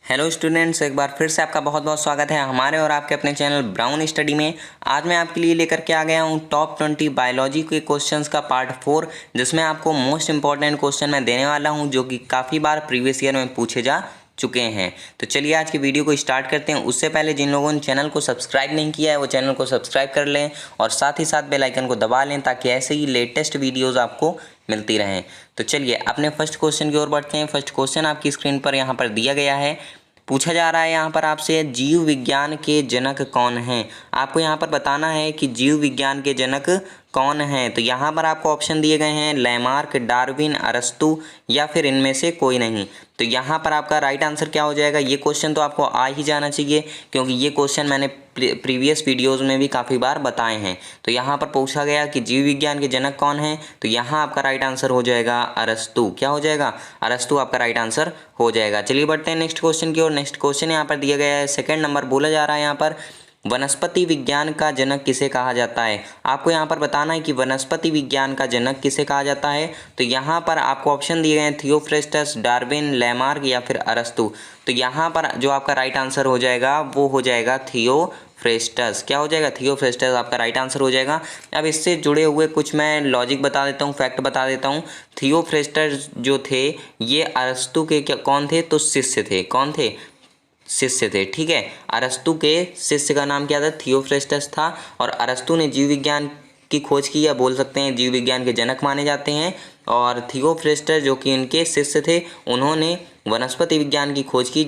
Hello students, एक बार फिर से आपका बहुत बहुत स्वागत है हमारे और आपके अपने चैनल ब्राउन स्टडी में। आज मैं आपके लिए लेकर के आ गया हूँ टॉप 20 बायोलॉजी के क्वेश्चंस का पार्ट 4, जिसमें आपको मोस्ट इंपॉर्टेंट क्वेश्चन मैं देने वाला हूँ जो कि काफ़ी बार प्रीवियस ईयर में पूछे जा चुके हैं। तो चलिए आज की वीडियो को स्टार्ट करते हैं। उससे पहले जिन लोगों ने चैनल को सब्सक्राइब नहीं किया है वो चैनल को सब्सक्राइब कर लें और साथ ही साथ बेल आइकन को दबा लें ताकि ऐसे ही लेटेस्ट वीडियोज़ आपको मिलती रहें। तो चलिए अपने फर्स्ट क्वेश्चन की ओर बढ़ते हैं। फर्स्ट क्वेश्चन आपकी स्क्रीन पर यहाँ पर दिया गया है। पूछा जा रहा है यहाँ पर आपसे, जीव विज्ञान के जनक कौन हैं। आपको यहाँ पर बताना है कि जीव विज्ञान के जनक कौन हैं। तो यहाँ पर आपको ऑप्शन दिए गए हैं लैमार्क, डार्विन, अरस्तू या फिर इनमें से कोई नहीं। तो यहाँ पर आपका राइट आंसर क्या हो जाएगा। ये क्वेश्चन तो आपको आ ही जाना चाहिए क्योंकि ये क्वेश्चन मैंने प्रीवियस वीडियोस में भी काफ़ी बार बताए हैं। तो यहाँ पर पूछा गया कि जीव विज्ञान के जनक कौन हैं, तो यहाँ आपका राइट आंसर हो जाएगा अरस्तू। क्या हो जाएगा, अरस्तू आपका राइट आंसर हो जाएगा। चलिए बढ़ते हैं नेक्स्ट क्वेश्चन की ओर। नेक्स्ट क्वेश्चन यहाँ पर दिया गया है, सेकंड नंबर बोला जा रहा है यहाँ पर, वनस्पति विज्ञान का जनक किसे कहा जाता है। आपको यहाँ पर बताना है कि वनस्पति विज्ञान का जनक किसे कहा जाता है। तो यहाँ पर आपको ऑप्शन दिए गए हैं थियोफ्रेस्टस, डार्विन, लैमार्क या फिर अरस्तू। तो यहाँ पर जो आपका राइट आंसर हो जाएगा वो हो जाएगा थियोफ्रेस्टस। क्या हो जाएगा, थियोफ्रेस्टस आपका राइट आंसर हो जाएगा। अब इससे जुड़े हुए कुछ मैं लॉजिक बता देता हूँ, फैक्ट बता देता हूँ। थियोफ्रेस्टस जो थे ये अरस्तू के कौन थे, तो शिष्य थे। कौन थे, शिष्य थे। ठीक है, अरस्तू के शिष्य का नाम क्या था, थियोफ्रेस्टस था। और अरस्तू ने जीव विज्ञान की खोज की, या बोल सकते हैं जीव विज्ञान के जनक माने जाते हैं। और थियोफ्रेस्टस जो कि इनके शिष्य थे, उन्होंने वनस्पति विज्ञान की खोज की,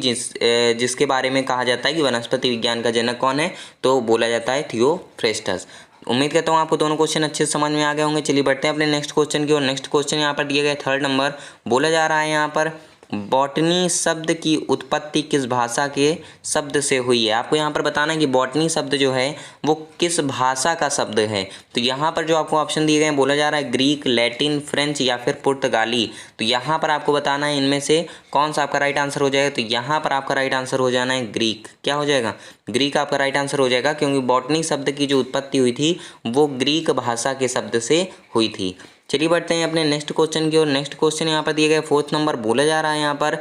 जिसके बारे में कहा जाता है कि वनस्पति विज्ञान का जनक कौन है, तो बोला जाता है थियोफ्रेस्टस। उम्मीद करता हूँ आपको दोनों क्वेश्चन अच्छे से समझ में आ गए होंगे। चलिए बढ़ते हैं अपने नेक्स्ट क्वेश्चन की और। नेक्स्ट क्वेश्चन यहाँ पर दिया गया थर्ड नंबर, बोला जा रहा है यहाँ पर, बॉटनी शब्द की उत्पत्ति किस भाषा के शब्द से हुई है। आपको यहाँ पर बताना है कि बॉटनी शब्द जो है वो किस भाषा का शब्द है। तो यहाँ पर जो आपको ऑप्शन दिए गए हैं, बोला जा रहा है ग्रीक, लैटिन, फ्रेंच या फिर पुर्तगाली। तो यहाँ पर आपको बताना है इनमें से कौन सा आपका राइट आंसर हो जाएगा। तो यहाँ पर आपका राइट आंसर हो जाना है ग्रीक। क्या हो जाएगा, ग्रीक आपका राइट आंसर हो जाएगा, क्योंकि बॉटनी शब्द की जो उत्पत्ति हुई थी वो ग्रीक भाषा के शब्द से हुई थी। चलिए बढ़ते हैं अपने नेक्स्ट क्वेश्चन की ओर। नेक्स्ट क्वेश्चन यहाँ पर दिया गया फोर्थ नंबर, बोला जा रहा है यहाँ पर,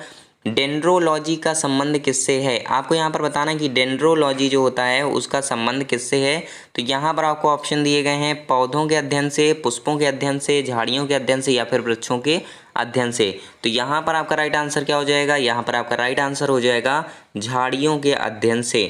डेंड्रोलॉजी का संबंध किससे है। आपको यहाँ पर बताना है कि डेंड्रोलॉजी जो होता है उसका संबंध किससे है। तो यहाँ पर आपको ऑप्शन दिए गए हैं पौधों के अध्ययन से, पुष्पों के अध्ययन से, झाड़ियों के अध्ययन से या फिर वृक्षों के अध्ययन से। तो यहाँ पर आपका राइट आंसर क्या हो जाएगा, यहाँ पर आपका राइट आंसर हो जाएगा झाड़ियों के अध्ययन से।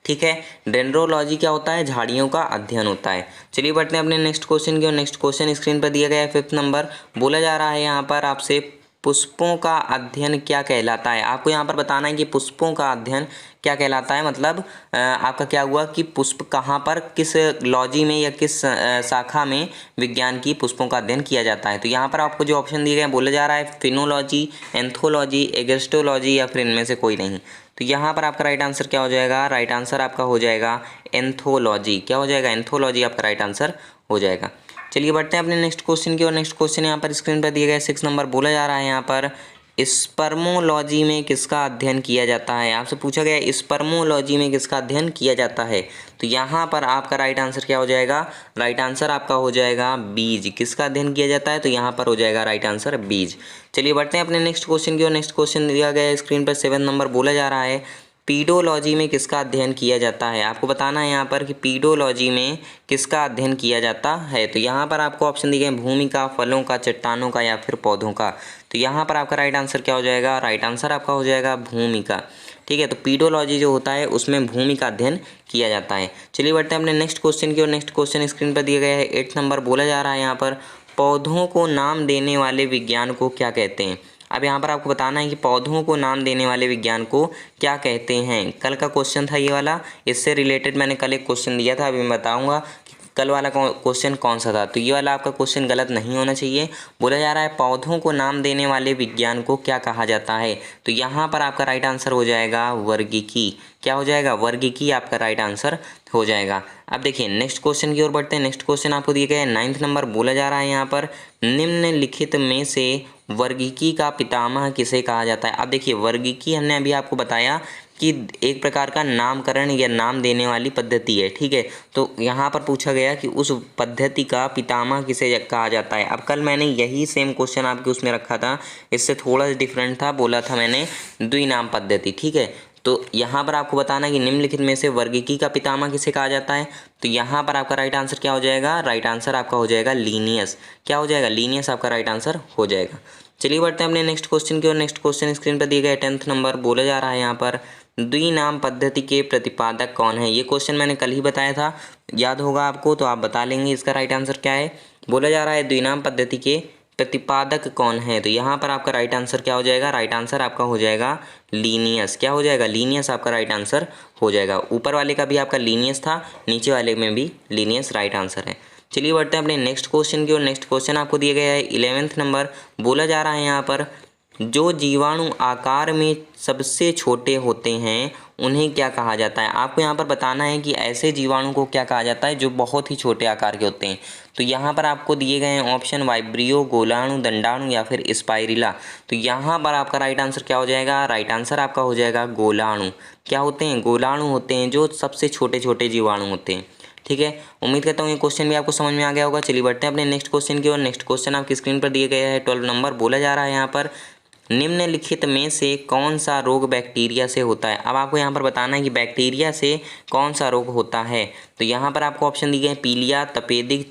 ठीक है, डेंड्रोलॉजी क्या होता है, झाड़ियों का अध्ययन होता है। चलिए बढ़ते हैं अपने नेक्स्ट क्वेश्चन की और। नेक्स्ट क्वेश्चन स्क्रीन पर दिया गया है फिफ्थ नंबर, बोला जा रहा है यहाँ पर आपसे, पुष्पों का अध्ययन क्या कहलाता है। आपको यहाँ पर बताना है कि पुष्पों का अध्ययन क्या कहलाता है। मतलब आपका क्या हुआ कि पुष्प कहाँ पर, किस लॉजी में या किस शाखा में विज्ञान की पुष्पों का अध्ययन किया जाता है। तो यहाँ पर आपको जो ऑप्शन दिए गए हैं, बोला जा रहा है फिनोलॉजी, एंथोलॉजी, एगेस्टोलॉजी या फिर इनमें से कोई नहीं। तो यहाँ पर आपका राइट आंसर क्या हो जाएगा, राइट आंसर आपका हो जाएगा एंथोलॉजी। क्या हो जाएगा, एंथोलॉजी आपका राइट आंसर हो जाएगा। चलिए बढ़ते हैं अपने नेक्स्ट क्वेश्चन की और। नेक्स्ट क्वेश्चन यहाँ पर स्क्रीन पर दिए गए 6 नंबर, बोला जा रहा है यहाँ पर, स्पर्मोलॉजी में किसका अध्ययन किया जाता है। आपसे पूछा गया स्पर्मोलॉजी में किसका अध्ययन किया जाता है। तो यहाँ पर आपका राइट आंसर क्या हो जाएगा, राइट आंसर आपका हो जाएगा बीज। किसका अध्ययन किया जाता है, तो यहाँ पर हो जाएगा राइट आंसर बीज। चलिए बढ़ते हैं अपने नेक्स्ट क्वेश्चन की और। नेक्स्ट क्वेश्चन दिया गया है स्क्रीन पर 7 नंबर, बोला जा रहा है, पीडोलॉजी में किसका अध्ययन किया जाता है। आपको बताना है यहाँ पर कि पीडोलॉजी में किसका अध्ययन किया जाता है। तो यहाँ पर आपको ऑप्शन दिए गए भूमि का, फलों का, चट्टानों का या फिर पौधों का। तो यहाँ पर आपका राइट आंसर क्या हो जाएगा, राइट आंसर आपका हो जाएगा भूमि का। ठीक है, तो पीडोलॉजी जो होता है उसमें भूमि का अध्ययन किया जाता है। चलिए बढ़ते हैं अपने नेक्स्ट क्वेश्चन की और। नेक्स्ट क्वेश्चन स्क्रीन पर दिया गया है 8 नंबर, बोला जा रहा है यहाँ पर, पौधों को नाम देने वाले विज्ञान को क्या कहते हैं। अब यहाँ पर आपको बताना है कि पौधों को नाम देने वाले विज्ञान को क्या कहते हैं। कल का क्वेश्चन था ये वाला, इससे रिलेटेड मैंने कल एक क्वेश्चन दिया था। अभी मैं बताऊंगा कि कल वाला क्वेश्चन कौन सा था। तो ये वाला आपका क्वेश्चन गलत नहीं होना चाहिए। बोला जा रहा है पौधों को नाम देने वाले विज्ञान को क्या कहा जाता है। तो यहाँ पर आपका राइट आंसर हो जाएगा वर्गीकी। क्या हो जाएगा, वर्गीकी आपका राइट आंसर हो जाएगा। अब देखिए नेक्स्ट क्वेश्चन की ओर बढ़ते हैं। नेक्स्ट क्वेश्चन आपको दिए गए 9th नंबर, बोला जा रहा है यहाँ पर, निम्नलिखित में से वर्गीकी का पितामह किसे कहा जाता है। अब देखिए वर्गीकी हमने अभी आपको बताया कि एक प्रकार का नामकरण या नाम देने वाली पद्धति है, ठीक है। तो यहाँ पर पूछा गया कि उस पद्धति का पितामह किसे कहा जाता है। अब कल मैंने यही सेम क्वेश्चन आपके उसमें रखा था, इससे थोड़ा सा डिफरेंट था, बोला था मैंने द्विनाम पद्धति, ठीक है। तो यहाँ पर आपको बताना है कि निम्नलिखित में से वर्गीकी का पितामह किसे कहा जाता है। तो यहाँ पर आपका राइट आंसर क्या हो जाएगा, राइट आंसर आपका हो जाएगा लीनियस। क्या हो जाएगा, लीनियस आपका राइट आंसर हो जाएगा। चलिए बढ़ते हैं अपने नेक्स्ट क्वेश्चन की ओर। नेक्स्ट क्वेश्चन स्क्रीन पर दिए गए 10th नंबर बोला जा रहा है यहाँ पर द्विनाम पद्धति के प्रतिपादक कौन है। ये क्वेश्चन मैंने कल ही बताया था, याद होगा आपको, तो आप बता लेंगे इसका राइट आंसर क्या है। बोला जा रहा है द्विनाम पद्धति के प्रतिपादक कौन है। तो यहाँ पर आपका राइट आंसर क्या हो जाएगा, राइट आंसर आपका हो जाएगा लीनियस। क्या हो जाएगा, लीनियस आपका राइट आंसर हो जाएगा। ऊपर वाले का भी आपका लीनियस था, नीचे वाले में भी लीनियस राइट आंसर है। चलिए बढ़ते हैं अपने नेक्स्ट क्वेश्चन की ओर। नेक्स्ट क्वेश्चन आपको दिया गया है 11th नंबर। बोला जा रहा है यहाँ पर जो जीवाणु आकार में सबसे छोटे होते हैं उन्हें क्या कहा जाता है। आपको यहाँ पर बताना है कि ऐसे जीवाणु को क्या कहा जाता है जो बहुत ही छोटे आकार के होते हैं। तो यहाँ पर आपको दिए गए हैं ऑप्शन वाइब्रियो, गोलाणु, दंडाणु या फिर स्पाइरिला। तो यहाँ पर आपका राइट आंसर क्या हो जाएगा, राइट आंसर आपका हो जाएगा गोलाणु। क्या होते हैं, गोलाणु होते हैं जो सबसे छोटे छोटे जीवाणु होते हैं, ठीक है। उम्मीद करता हूँ ये क्वेश्चन भी आपको समझ में आ गया होगा। चलिए बढ़ते हैं अपने नेक्स्ट क्वेश्चन की ओर। नेक्स्ट क्वेश्चन आपकी स्क्रीन पर दिए गया है 12 नंबर। बोला जा रहा है यहाँ पर निम्नलिखित में से कौन सा रोग बैक्टीरिया से होता है। अब आपको यहाँ पर बताना है कि बैक्टीरिया से कौन सा रोग होता है। तो यहाँ पर आपको ऑप्शन दिए गए हैं पीलिया, तपेदिक,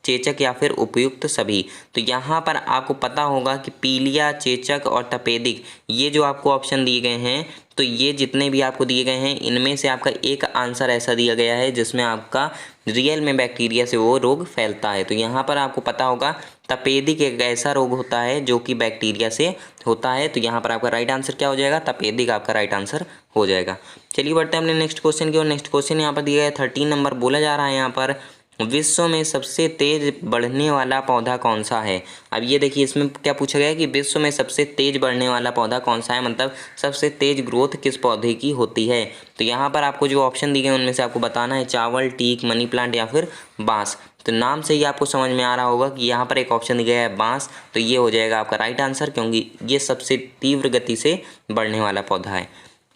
चेचक या फिर उपयुक्त सभी। तो यहाँ पर आपको पता होगा कि पीलिया, चेचक और तपेदिक, ये जो आपको ऑप्शन दिए गए हैं, तो ये जितने भी आपको दिए गए हैं इनमें से आपका एक आंसर ऐसा दिया गया है जिसमें आपका रियल में बैक्टीरिया से वो रोग फैलता है। तो यहाँ पर आपको पता होगा तपेदिक एक ऐसा रोग होता है जो कि बैक्टीरिया से होता है। तो यहाँ पर आपका राइट आंसर क्या हो जाएगा, तपेदिक आपका राइट आंसर हो जाएगा। चलिए बढ़ते हैं अपने नेक्स्ट क्वेश्चन की ओर। नेक्स्ट क्वेश्चन यहाँ पर दिया गया 13 नंबर। बोला जा रहा है यहाँ पर विश्व में सबसे तेज बढ़ने वाला पौधा कौन सा है। अब ये देखिए इसमें क्या पूछा गया है कि विश्व में सबसे तेज बढ़ने वाला पौधा कौन सा है, मतलब सबसे तेज ग्रोथ किस पौधे की होती है। तो यहाँ पर आपको जो ऑप्शन दिए गए उनमें से आपको बताना है चावल, टीक, मनी प्लांट या फिर बांस। तो नाम से ही आपको समझ में आ रहा होगा कि यहाँ पर एक ऑप्शन दिया गया है बांस। तो ये हो जाएगा आपका राइट आंसर, क्योंकि ये सबसे तीव्र गति से बढ़ने वाला पौधा है।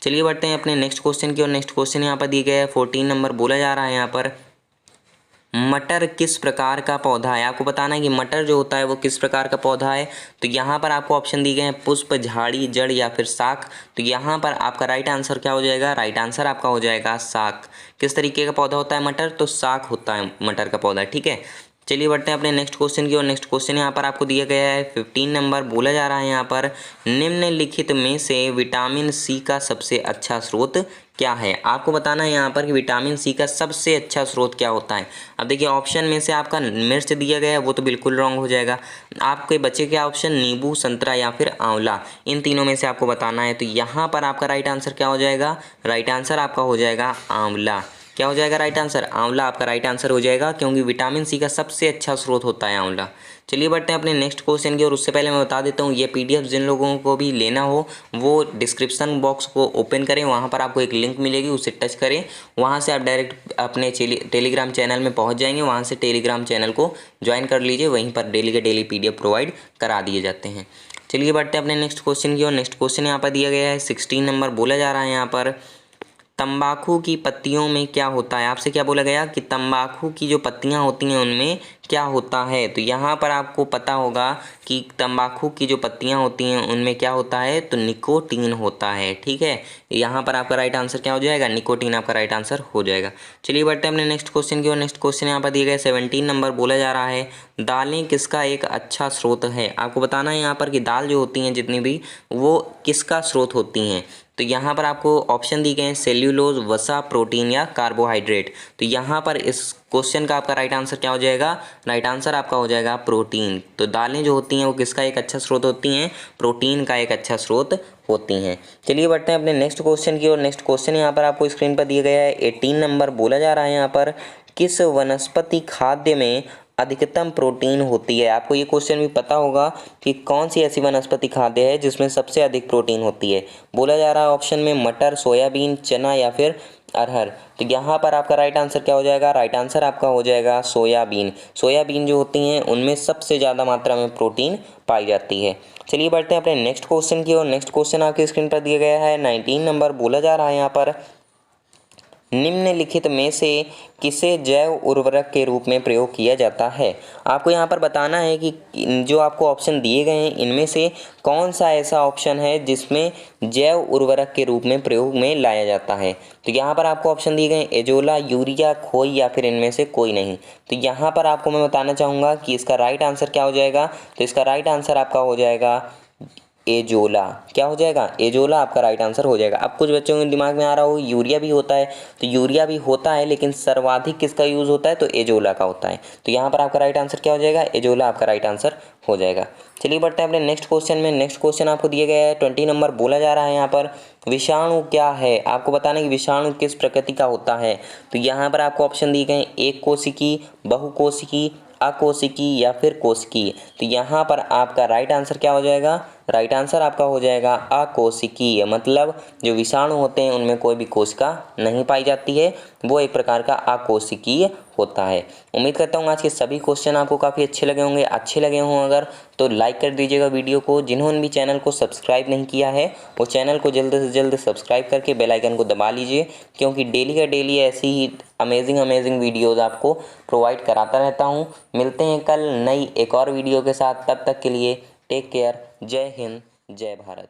चलिए बढ़ते हैं अपने नेक्स्ट क्वेश्चन की और। नेक्स्ट क्वेश्चन यहाँ पर दिया गया है 14 नंबर। बोला जा रहा है यहाँ पर मटर किस प्रकार का पौधा है। आपको बताना है कि मटर जो होता है वो किस प्रकार का पौधा है। तो यहाँ पर आपको ऑप्शन दिए गए हैं पुष्प, झाड़ी, जड़ या फिर शाख। तो यहाँ पर आपका राइट आंसर क्या हो जाएगा, राइट आंसर आपका हो जाएगा शाख। किस तरीके का पौधा होता है मटर, तो शाख होता है मटर का पौधा, ठीक है। चलिए बढ़ते हैं अपने नेक्स्ट क्वेश्चन की और। नेक्स्ट क्वेश्चन यहाँ पर आपको दिया गया है 15 नंबर। बोला जा रहा है यहाँ पर निम्नलिखित में से विटामिन सी का सबसे अच्छा स्रोत क्या है। आपको बताना है यहाँ पर कि विटामिन सी का सबसे अच्छा स्रोत क्या होता है। अब देखिए ऑप्शन में से आपका मिर्च दिया गया है वो तो बिल्कुल रॉन्ग हो जाएगा। आपके बचे क्या ऑप्शन, नींबू, संतरा या फिर आंवला। इन तीनों में से आपको बताना है। तो यहाँ पर आपका राइट आंसर क्या हो जाएगा, राइट आंसर आपका हो जाएगा आंवला। क्या हो जाएगा राइट आंसर, आंवला आपका राइट आंसर हो जाएगा, क्योंकि विटामिन सी का सबसे अच्छा स्रोत होता है आंवला। चलिए बढ़ते हैं अपने नेक्स्ट क्वेश्चन की और। उससे पहले मैं बता देता हूँ ये पीडीएफ जिन लोगों को भी लेना हो वो डिस्क्रिप्शन बॉक्स को ओपन करें, वहाँ पर आपको एक लिंक मिलेगी, उसे टच करें, वहाँ से आप डायरेक्ट अपने टेलीग्राम चैनल में पहुँच जाएंगे। वहाँ से टेलीग्राम चैनल को ज्वाइन कर लीजिए, वहीं पर डेली के डेली पीडीएफ प्रोवाइड करा दिए जाते हैं। चलिए बढ़ते हैं अपने नेक्स्ट क्वेश्चन की और। नेक्स्ट क्वेश्चन यहाँ पर दिया गया है 16 नंबर। बोला जा रहा है यहाँ पर तंबाकू की पत्तियों में क्या होता है। आपसे क्या बोला गया कि तंबाकू की जो पत्तियां होती हैं उनमें क्या होता है। तो यहाँ पर आपको पता होगा कि तंबाकू की जो पत्तियां होती हैं उनमें क्या होता है, तो निकोटीन होता है, ठीक है। यहाँ पर आपका राइट आंसर क्या हो जाएगा, निकोटीन आपका राइट आंसर हो जाएगा। चलिए बढ़ते हैं अपने नेक्स्ट क्वेश्चन की और। नेक्स्ट क्वेश्चन यहाँ पर दिया गया 17 नंबर। बोला जा रहा है दालें किसका एक अच्छा स्रोत है। आपको बताना है यहाँ पर कि दाल जो होती हैं जितनी भी वो किसका स्रोत होती हैं। तो यहाँ पर आपको ऑप्शन दिए गए हैं सेल्यूलोज, वसा, प्रोटीन या कार्बोहाइड्रेट। तो यहाँ पर इस क्वेश्चन का आपका राइट आंसर क्या हो जाएगा, राइट आंसर आपका हो जाएगा प्रोटीन। तो दालें जो होती हैं वो किसका एक अच्छा स्रोत होती हैं, प्रोटीन का एक अच्छा स्रोत होती हैं। चलिए बढ़ते हैं अपने नेक्स्ट क्वेश्चन की और। नेक्स्ट क्वेश्चन यहाँ पर आपको स्क्रीन पर दिया गया है 18 नंबर। बोला जा रहा है यहाँ पर किस वनस्पति खाद्य में अधिकतम प्रोटीन होती है। आपको ये क्वेश्चन भी पता होगा कि कौन सी ऐसी वनस्पति खाद्य है जिसमें सबसे अधिक प्रोटीन होती है। बोला जा रहा है ऑप्शन में मटर, सोयाबीन, चना या फिर अरहर। तो यहाँ पर आपका राइट आंसर क्या हो जाएगा? राइट आंसर आपका हो जाएगा सोयाबीन। सोयाबीन जो होती हैं उनमें सबसे ज़्यादा मात्रा में प्रोटीन पाई जाती है। चलिए बढ़ते हैं अपने नेक्स्ट क्वेश्चन की ओर। नेक्स्ट क्वेश्चन आपकी स्क्रीन पर दिया गया है 19 नंबर। बोला जा रहा है यहाँ पर निम्नलिखित में से किसे जैव उर्वरक के रूप में प्रयोग किया जाता है। आपको यहाँ पर बताना है कि जो आपको ऑप्शन दिए गए हैं इनमें से कौन सा ऐसा ऑप्शन है जिसमें जैव उर्वरक के रूप में प्रयोग में लाया जाता है। तो यहाँ पर आपको ऑप्शन दिए गए हैं एजोला, यूरिया, खोई या फिर इनमें से कोई नहीं। तो यहाँ पर आपको मैं बताना चाहूँगा कि इसका राइट आंसर क्या हो जाएगा। तो इसका राइट आंसर आपका हो जाएगा एजोला। क्या हो जाएगा? एजोला आपका राइट आंसर हो जाएगा। अब कुछ बच्चों के दिमाग में आ रहा हो यूरिया भी होता है, तो यूरिया भी होता है लेकिन सर्वाधिक किसका यूज़ होता है? तो एजोला का होता है। तो यहाँ पर आपका राइट आंसर क्या हो जाएगा? एजोला आपका राइट आंसर हो जाएगा। चलिए बढ़ते हैं अपने नेक्स्ट क्वेश्चन में। नेक्स्ट क्वेश्चन आपको दिया गया है 20 नंबर। बोला जा रहा है यहाँ पर विषाणु क्या है। आपको बताना है कि विषाणु किस प्रकृति का होता है। तो यहाँ पर आपको ऑप्शन दिए गए हैं एक कोशिकी, बहुकोशिकी, अकोशिकी या फिर कोशिकीय। तो यहाँ पर आपका राइट आंसर क्या हो जाएगा? राइट आंसर आपका हो जाएगा अकोशिकीय। मतलब जो विषाणु होते हैं उनमें कोई भी कोशिका नहीं पाई जाती है, वो एक प्रकार का अकोशिकीय होता है। उम्मीद करता हूँ आज के सभी क्वेश्चन आपको काफ़ी अच्छे लगे होंगे। अच्छे लगे हों अगर तो लाइक कर दीजिएगा वीडियो को। जिन्होंने भी चैनल को सब्सक्राइब नहीं किया है वो चैनल को जल्द से जल्द सब्सक्राइब करके बेल आइकन को दबा लीजिए, क्योंकि डेली का डेली ऐसी ही अमेजिंग वीडियोज़ आपको प्रोवाइड कराता रहता हूँ। मिलते हैं कल नई एक और वीडियो के साथ। तब तक के लिए टेक केयर। जय हिंद, जय भारत।